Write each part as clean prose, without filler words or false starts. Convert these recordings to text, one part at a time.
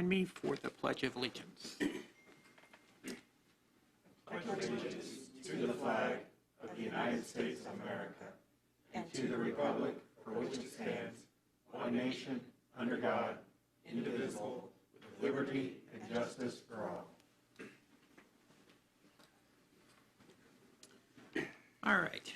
join me for the Pledge of Allegiance. Pledge allegiance to the flag of the United States of America and to the republic for which it stands, one nation, under God, indivisible, with liberty and justice for all. All right.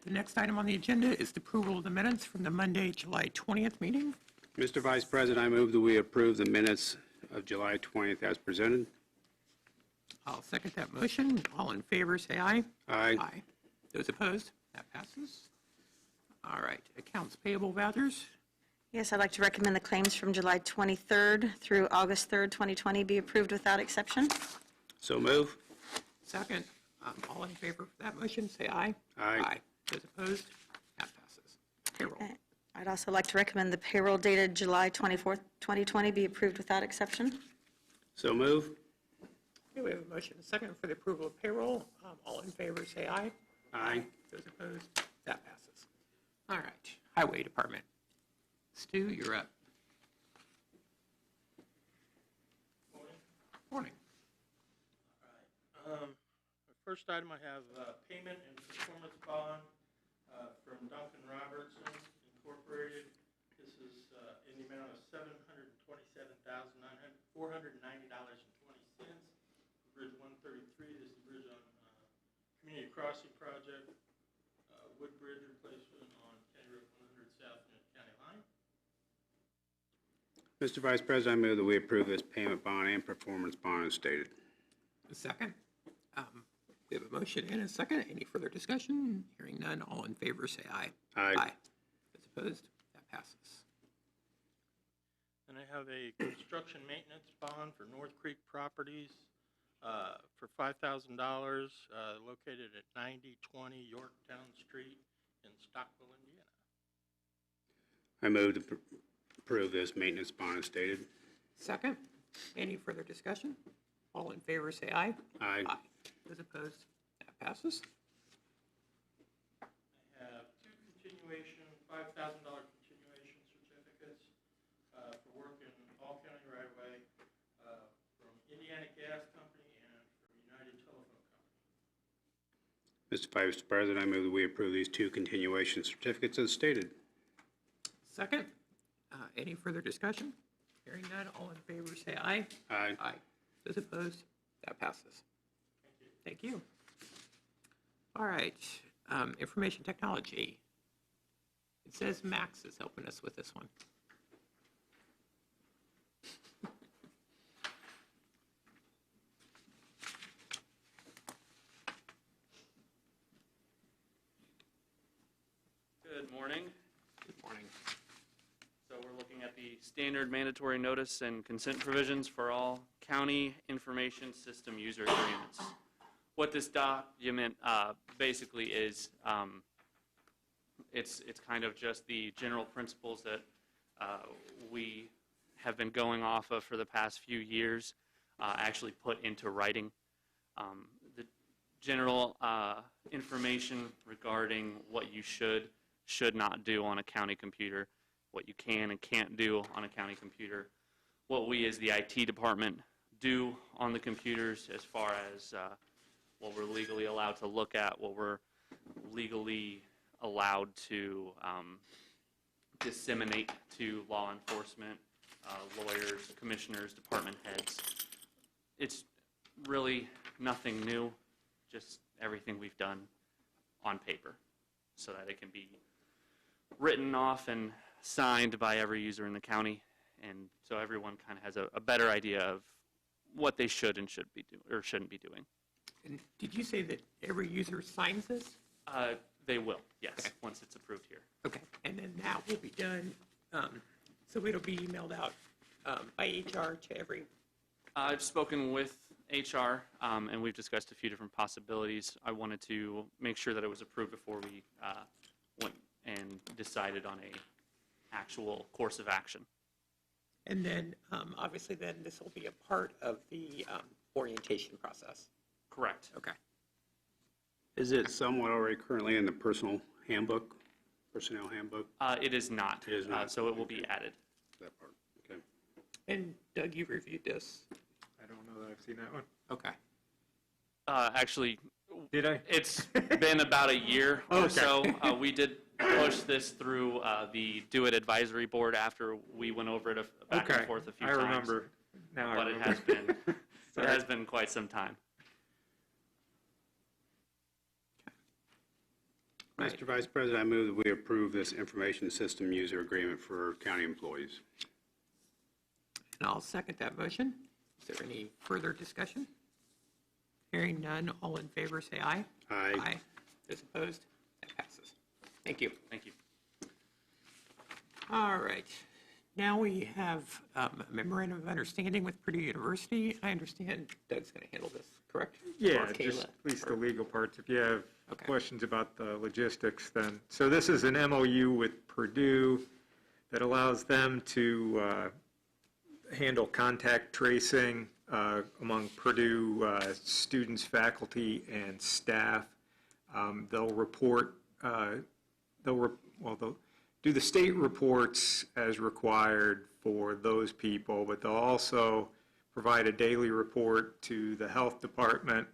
The next item on the agenda is the approval of the minutes from the Monday, July 20th meeting. Mr. Vice President, I move that we approve the minutes of July 20th as presented. I'll second that motion. All in favor, say aye. Aye. Aye. Those opposed? That passes. All right. Accounts payable vouchers. Yes, I'd like to recommend the claims from July 23rd through August 3rd, 2020 be approved without exception. So move. Second. All in favor of that motion, say aye. Aye. Aye. Those opposed? That passes. Payroll. I'd also like to recommend the payroll dated July 24th, 2020 be approved without exception. So move. Okay, we have a motion, a second for the approval of payroll. All in favor, say aye. Aye. Those opposed? That passes. All right. Highway Department. Stu, you're up. Morning. The first item I have payment and performance bond from Duncan Robertson Incorporated. This is in the amount of $727,490.20. Bridge 133. This is the bridge on Community Crossing Project. Wood Bridge replacement on County Road 100 South near the county line. Mr. Vice President, I move that we approve this payment bond and performance bond as stated. A second. We have a motion and a second. Any further discussion? Hearing none. All in favor, say aye. Aye. Aye. Those opposed? That passes. And I have a construction maintenance bond for North Creek Properties for $5,000 located at 9020 Yorktown Street in Stockville, Indiana. I move to approve this maintenance bond as stated. Second. Any further discussion? All in favor, say aye. Aye. Aye. Those opposed? That passes. I have two continuation, $5,000 continuation certificates for work in all county right-of-way from Indiana Gas Company and from United Telephone Company. Mr. Vice President, I move that we approve these two continuation certificates as stated. Second. Any further discussion? Hearing none. All in favor, say aye. Aye. Aye. Those opposed? That passes. Thank you. All right. Information technology. It says Max is helping us with this one. Good morning. Good morning. So we're looking at the standard mandatory notice and consent provisions for all county information system user agreements. What this document basically is, it's kind of just the general principles that we have been going off of for the past few years, actually put into writing. The general information regarding what you should not do on a county computer, what you can and can't do on a county computer, what we as the IT department do on the computers as far as what we're legally allowed to look at, what we're legally allowed to disseminate to law enforcement, lawyers, commissioners, department heads. It's really nothing new, just everything we've done on paper so that it can be written off and signed by every user in the county, and so everyone kind of has a better idea of what they should and should be or shouldn't be doing. And did you say that every user signs this? They will, yes, Okay. once it's approved here. Okay. And then that will be done, so it'll be emailed out by HR to every... I've spoken with HR, and we've discussed a few different possibilities. I wanted to make sure that it was approved before we went and decided on a actual course of action. And then, obviously, then this will be a part of the orientation process. Correct. Okay. Is it somewhat already currently in the personnel handbook? It is not. It is not. It is not. So it will be added. That part, okay. And Doug, you've reviewed this. I don't know that I've seen that one. Okay. Actually, Did I? it's been about a year or so. We did push this through the Do It Advisory Board after we went over it back and forth a few times. I remember. Now I But it remember. has been quite some time. Right. Mr. Vice President, I move that we approve this information system user agreement for county employees. And I'll second that motion. Is there any further discussion? Hearing none, all in favor, say aye. Aye. Aye. Those opposed? That passes. Thank you. Thank you. All right. Now we have a memorandum of understanding with Purdue University. I understand Doug's going to handle this, correct? Yeah, Or Kayla, just at least the or- legal parts. If you have Okay. questions about the logistics, then. So this is an MOU with Purdue that allows them to handle contact tracing among Purdue students, faculty, and staff. They'll report, they'll do the state reports as required for those people, but they'll also provide a daily report to the health department.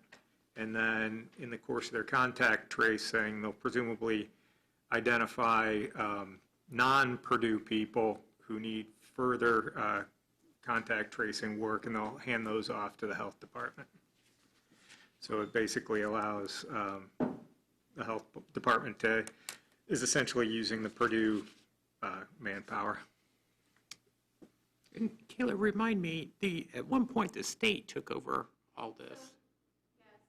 And then in the course of their contact tracing, they'll presumably identify non-Purdue people who need further contact tracing work, and they'll hand those off to the health department. So it basically allows the health department is essentially using the Purdue manpower. And Kayla, remind me, at one point, the state took over all this. Yes.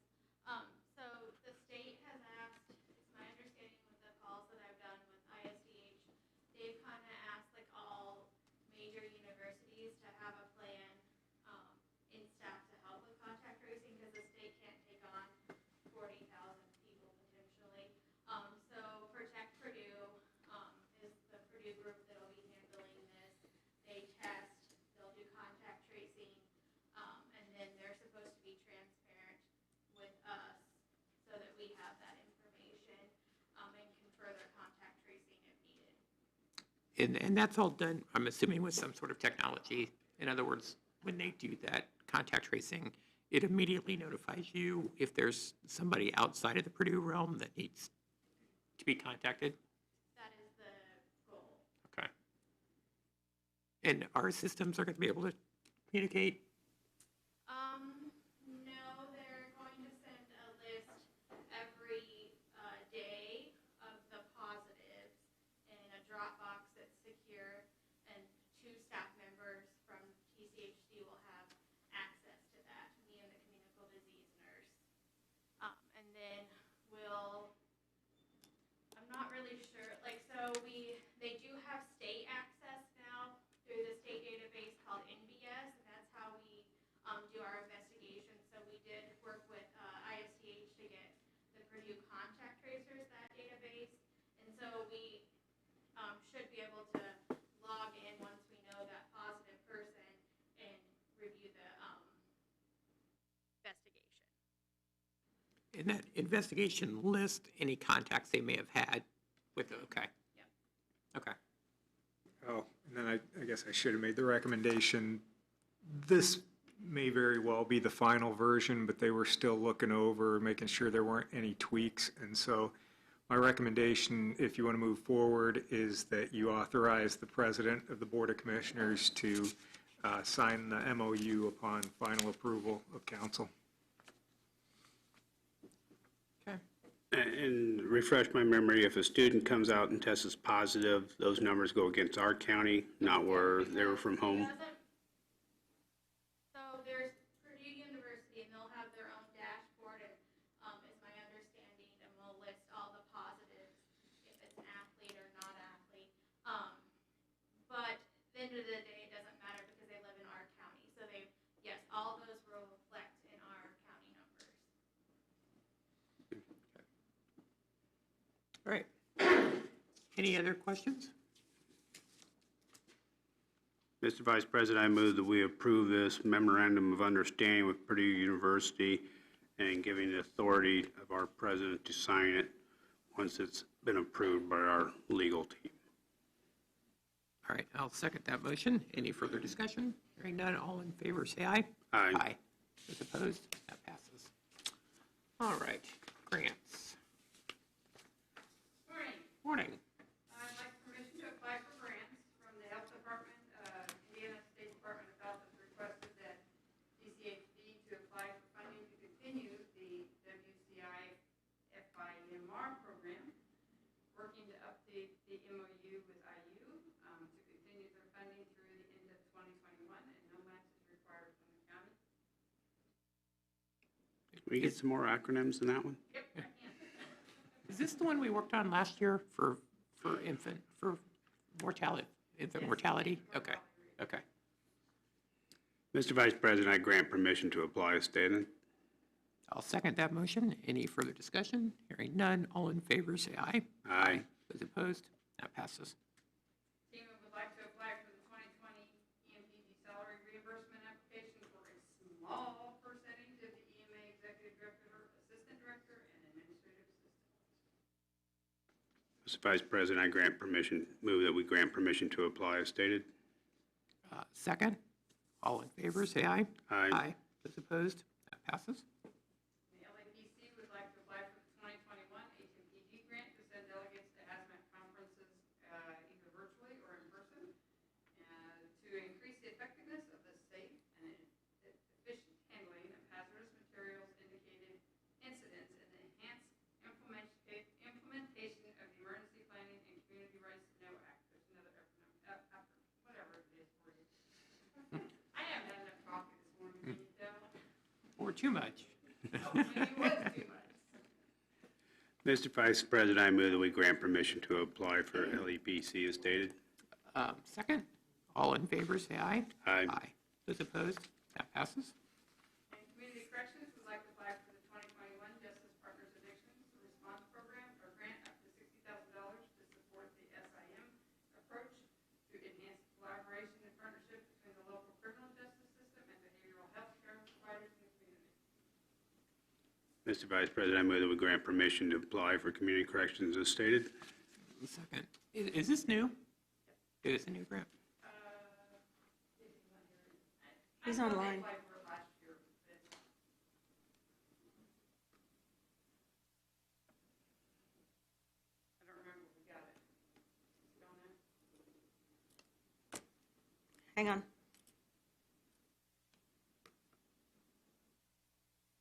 So the state has asked, it's my understanding with the calls that I've done with ISDH, they've kind of asked like all major universities to have a plan in staff to help with contact tracing because the state can't take on 40,000 people potentially. So Protect Purdue is the Purdue group that'll be handling this. They test, they'll do contact tracing, and then they're supposed to be transparent with us so that we have that information and can further contact tracing if needed. And that's all done, I'm assuming, with some sort of technology. In other words, when they do that contact tracing, it immediately notifies you if there's somebody outside of the Purdue realm that needs to be contacted? That is the goal. Okay. And our systems are going to be able to communicate? No, they're going to send a list every day of the positives in a Dropbox that's secure, and 2 staff members from TCHD will have access to that, me and the communicable disease nurse. And then I'm not really sure, like, so they do have state access now through the state database called NBS, and that's how we do our investigation. So we did work with ISTH to get the Purdue contact tracers that database, and so we should be able to log in once we know that positive person and review the investigation. In that investigation list, any contacts they may have had with, okay. Yep. Okay. Oh, and then I guess I should have made the recommendation. This may very well be the final version, but they were still looking over, making sure there weren't any tweaks. And so my recommendation, if you want to move forward, is that you authorize the president of the Board of Commissioners to sign the MOU upon final approval of council. Okay. And refresh my memory, if a student comes out and tests positive, those numbers go against our county, not where they were from home? So there's Purdue University, and they'll have their own dashboard, and is my understanding, and we'll list all the positives, if it's an athlete or not athlete. But at the end of the day, it doesn't matter because they live in our county. So yes, all those will reflect in our county numbers. All right. Any other questions? Mr. Vice President, I move that we approve this memorandum of understanding with Purdue University and giving the authority of our president to sign it once it's been approved by our legal team. All right, I'll second that motion. Any further discussion? Hearing none, all in favor, say aye. Aye. Those opposed, that passes. All right, grants. Morning. Morning. I'd like permission to apply for grants from the Health Department. Indiana State Department of Health has requested that DCHD to apply for funding to continue the WCI FIMR program, working to update the MOU with IU to continue their funding through the end of 2021, and no match is required from the county. Can we get some more acronyms than that one? Yep, I can. Is this the one we worked on last year for mortality? Infant mortality? Okay, okay. Mr. Vice President, I grant permission to apply as stated. I'll second that motion. Any further discussion? Hearing none, all in favor, say aye. Aye. Those opposed, that passes. FEMA would like to apply for the 2020 EMPD salary reimbursement application for a small percentage of the EMA Executive Director, Assistant Director, and Administrative Assistant. Mr. Vice President, I move that we grant permission to apply as stated. Second, all in favor, say aye. Aye. Those opposed, that passes. The LAPC would like to apply for the 2021 HMPG grant to send delegates to hazmat conferences either virtually or in person to increase the effectiveness of the safe and efficient handling of hazardous materials indicated incidents and the enhanced implementation of the Emergency Planning and Community Rights to Know Act. There's another acronym, whatever it is for you. I haven't had enough coffee this morning, can you tell? Or too much. Maybe it was too much. Mr. Vice President, I move that we grant permission to apply for LEPC as stated. Second, all in favor, say aye. Aye. Those opposed, that passes. And Community Corrections would like to apply for the 2021 Justice Partners Addictions Response Program or grant up to $60,000 to support the SIM approach to enhance collaboration and partnership between the local criminal justice system and behavioral health care providers in the community. Mr. Vice President, I move that we grant permission to apply for community corrections as stated. Second, is this new? It is a new grant. He's I know they online. applied for it last year, but I don't remember if we got it. Don't know. Hang on.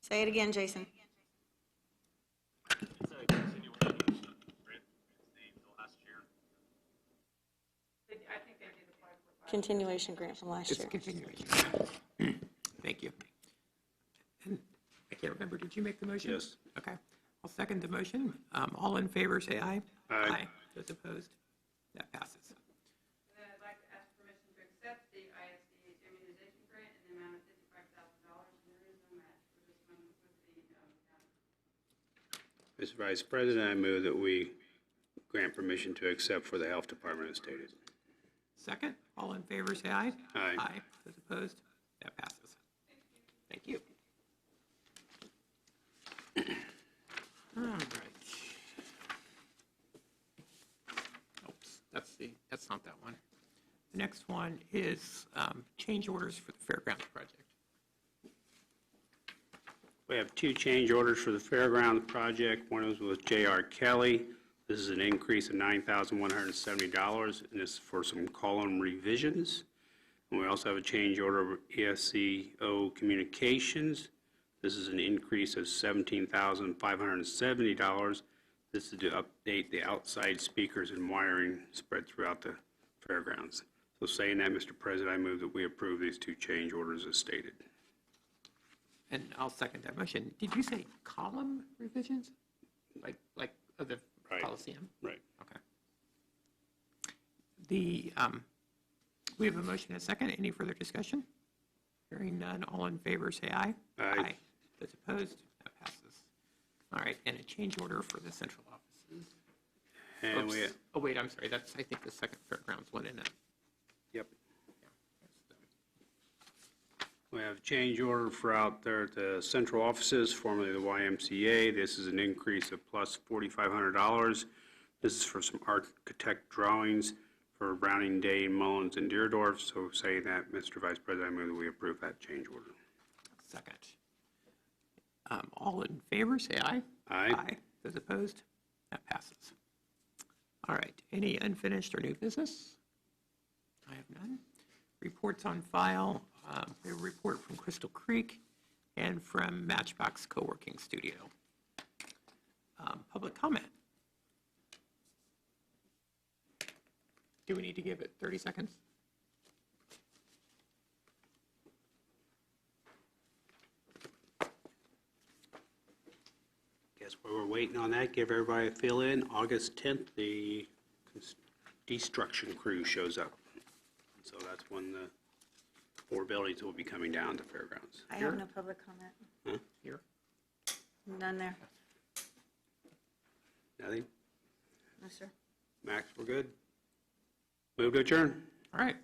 Say it again, Jason. It's a continuation grant. It's named the last year. I think they did apply for it last year. Continuation grant from last It's a year. continuation. Thank you. And I can't remember, did you make the motion? Yes. Okay, I'll second the motion. All in favor, say aye. Aye. Those opposed, that passes. And then I'd like to ask permission to accept the ISDH immunization grant in the amount of $55,000, and there is no match for this one with the county. Mr. Vice President, I move that we grant permission to accept for the Health Department as stated. Second, all in favor, say aye. Aye. Those opposed, that passes. Thank you. All right. Oops, that's not that one. The next one is change orders for the Fairgrounds project. We have two change orders for the Fairgrounds project. One is with J.R. Kelly. This is an increase of $9,170, and this is for some column revisions. And we also have a change order of ESCO Communications. This is an increase of $17,570. This is to update the outside speakers and wiring spread throughout the fairgrounds. So saying that, Mr. President, I move that we approve these two change orders as stated. And I'll second that motion. Did you say column revisions? Like of the Right. Coliseum? Right. Okay. We have a motion and a second. Any further discussion? Hearing none, all in favor, say aye. Aye. Those opposed, that passes. All right, and a change order for the central offices. And we, Oops. Oh, wait, I'm sorry, that's, I think, the second fairgrounds one, isn't it? yep. Yeah, that's We have a change order for out there at the central offices, formerly the YMCA. This is an increase of plus $4,500. This is for some architect drawings for Browning, Day, Mullins, and Deerdorf. So saying that, Mr. Vice President, I move that we approve that change order. Second. All in favor, say aye. Aye. Those opposed? That passes. All right, any unfinished or new business? I have none. Reports on file. We have a report from Crystal Creek and from Matchbox Co-working Studio. Public comment. Do we need to give it 30 seconds? Guess while we're waiting on that, give everybody a fill in. August 10th, the destruction crew shows up. So that's when the 4 buildings will be coming down to Fairgrounds. I have no public comment. Here. None there. Nothing? No, sir. Max, we're good? Move to adjourn. All right, we're